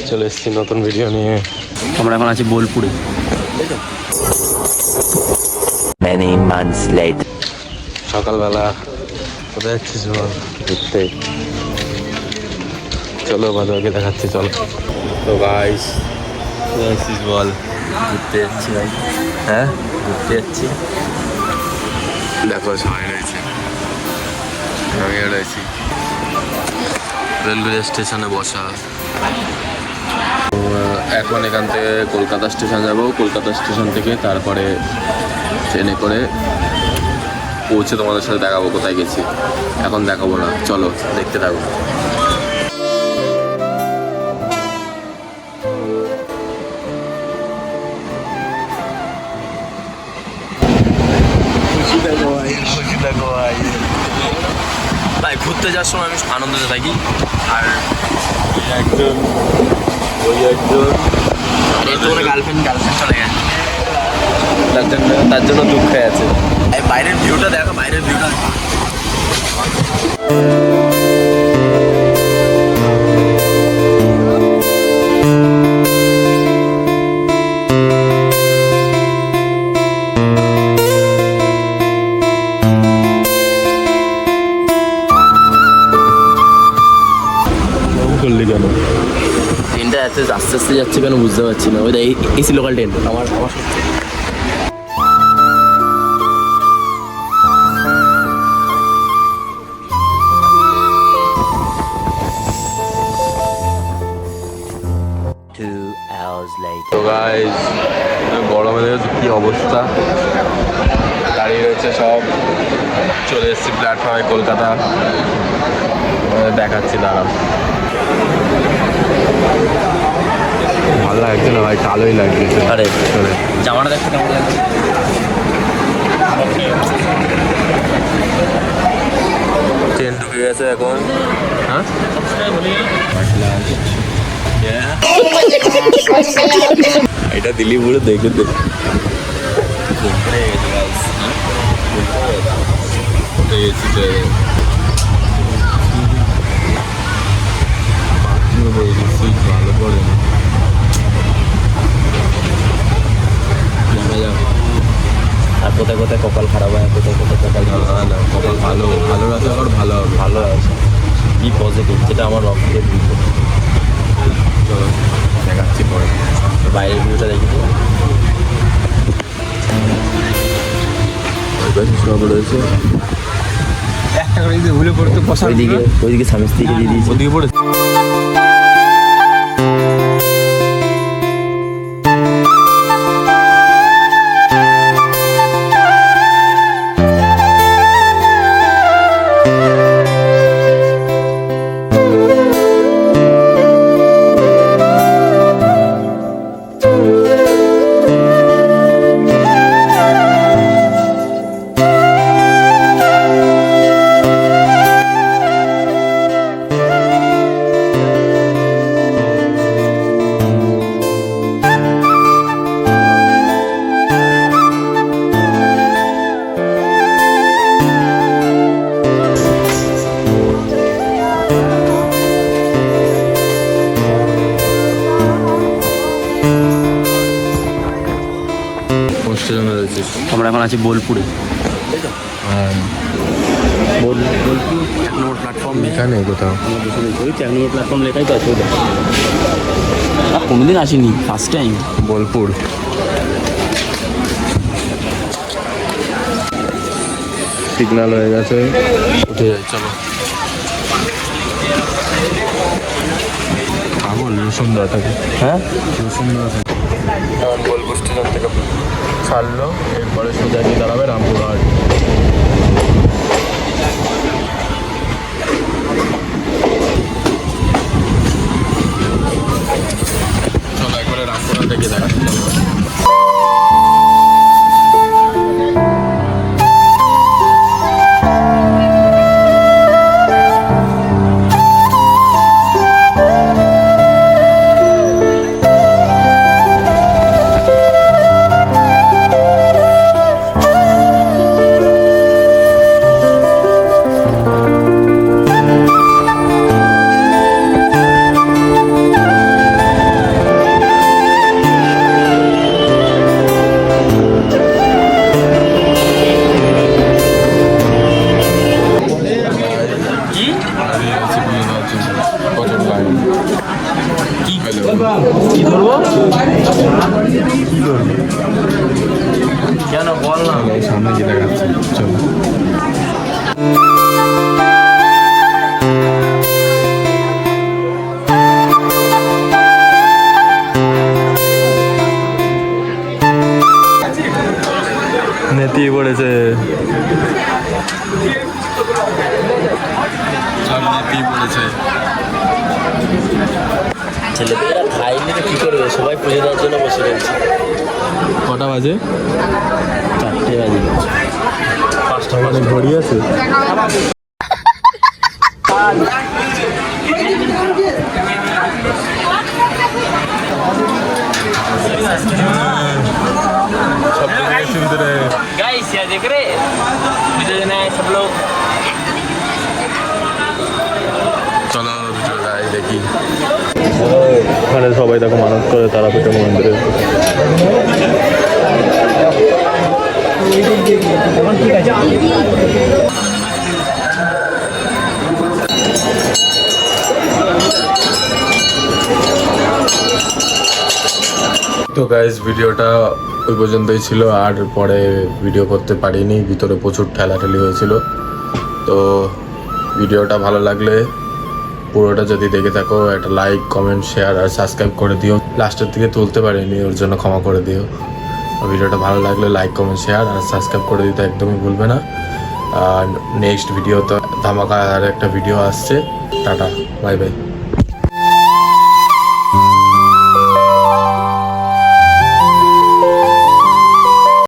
চলে এসেছি নতুন ভিডিও নিয়ে। আমরা এখন আছি বোলপুরে। Many months later. সকালবেলা কোথায় যাচ্ছিস বল? ঘুরতে। চলো বাদবাকি দেখাচ্ছি, চলো। তো গাইস কোথায় যাচ্ছিস বল? ঘুরতে যাচ্ছি ভাই। হ্যাঁ, ঘুরতে যাচ্ছি। দেখো সবাই রয়েছে, আমিও রয়েছি। রেলওয়ে স্টেশনে বসা। এখন এখান থেকে কলকাতা স্টেশন যাব, কলকাতা স্টেশন থেকে তারপরে ট্রেনে করে পৌঁছে তোমাদের সাথে দেখাবো কোথায় গেছি। এখন দেখাবো না, চলো দেখতে থাকো। ভাই ঘুরতে যাওয়ার সময় আমি আনন্দতে থাকি, আর একজন এই তো গার্লফ্রেন্ড চলে গেছে, তার জন্য দুঃখে আছে। বাইরের ভিউটা দেখো, বাইরের ভিউটা। করলি কেন? ট্রেনটা এত আস্তে আস্তে যাচ্ছে কেন বুঝতে পারছি না। ওই এসি লোকাল ট্রেন আমার তো গাইস গরমে দেখো কি অবস্থা, দাঁড়িয়ে রয়েছে সব। চলে এসেছি প্ল্যাটফর্মে কলকাতা, দেখাচ্ছি দাঁড়াও। ভালো লাগছে না ভাই, কালোই লাগছে। আরে জামাটা দেখতে কেমন লাগছে? ট্রেন ঢুকে গেছে এখন। হ্যাঁ এটা দিল্লি পুরো দেখে ভালো পড়ে না। আর কোথায় কোথায় কপাল খারাপ হয়, কোথায় কোথায় কপাল ভালো হয় না। কপাল ভালো ভালো রাখা কর, ভালো হবে। ভালো আছে, বি পজিটিভ, যেটা আমার রক্তের ভিতরে। চলো দেখাচ্ছি পরে। বাইরের ভিউটা দেখি তো। সব রয়েছে একটা করে যদি ভুলে পড়তে বসা ওইদিকে স্বামী স্ত্রীকে দিয়ে দিয়েছি। ওদিকে পড়েছে। আমরা এখন আছি বোলপুরে। বোলপুর 1 নম্বর প্ল্যাটফর্ম। এখানে কোথাও ওই 1 নম্বর প্ল্যাটফর্ম লেখাই তো আছে। কোনোদিন আসিনি, ফার্স্ট টাইম। বোলপুর সিগন্যাল হয়ে গেছে, উঠে যাই চলো। পাগল সুন্দর থাকে। হ্যাঁ সুন্দর থাকে। বোলপুর স্টেশন থেকে ছাড়লো, এরপরে সোজা গিয়ে দাঁড়াবে রামপুরহাট। চলো একবারে রামপুরহাটে গিয়ে দেখাচ্ছি। কি ধরবো কেন বল না সামনে যেটা যাচ্ছে চলো নেতিয়ে পড়েছে সব নেতিয়ে পড়েছে ছেলেমেয়েরা খাইনি তো কি করবে সবাই পুজো দেওয়ার জন্য বসে রয়েছে কটা বাজে 4টে বাজে 5টা অনেক ঘড়ি আছে गाइस क्या देख रहे वीडियो देना है सब लोग চলো ভিতরে যাই দেখি ওখানে সবাই দেখো মানত করে তারাপীঠের মন্দিরে তো গাইজ ভিডিওটা ওই পর্যন্তই ছিল আর পরে ভিডিও করতে পারিনি ভিতরে প্রচুর ঠেলাঠেলি হয়েছিল তো ভিডিওটা ভালো লাগলে পুরোটা যদি দেখে থাকো একটা লাইক কমেন্ট শেয়ার আর সাবস্ক্রাইব করে দিও লাস্টের দিকে তুলতে পারিনি ওর জন্য ক্ষমা করে দিও ভিডিওটা ভালো লাগলে লাইক কমেন্ট শেয়ার আর সাবস্ক্রাইব করে দিতে একদমই ভুলবে না আর নেক্সট ভিডিও তো ধামাকা আর একটা ভিডিও আসছে টাটা বাই বাই